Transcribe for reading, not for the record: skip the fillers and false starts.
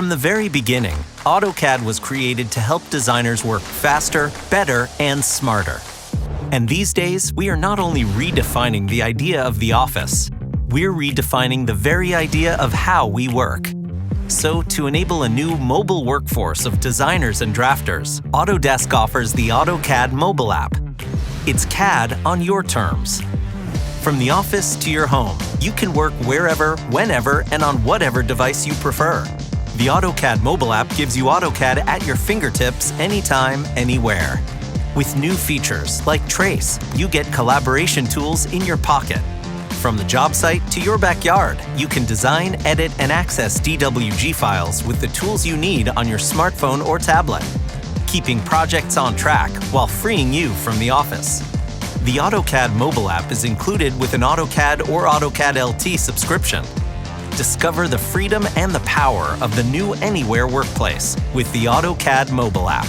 From the very beginning, AutoCAD was created to help designers work faster, better, and smarter. And these days, we are not only redefining the idea of the office, we're redefining the very idea of how we work. So, to enable a new mobile workforce of designers and drafters, Autodesk offers the AutoCAD mobile app. It's CAD on your terms. From the office to your home, you can work wherever, whenever, and on whatever device you prefer. The AutoCAD mobile app gives you AutoCAD at your fingertips anytime, anywhere. With new features like Trace, you get collaboration tools in your pocket. From the job site to your backyard, you can design, edit, and access DWG files with the tools you need on your smartphone or tablet, keeping projects on track while freeing you from the office. The AutoCAD mobile app is included with an AutoCAD or AutoCAD LT subscription. Discover the freedom and the power of the new Anywhere workplace with the AutoCAD mobile app.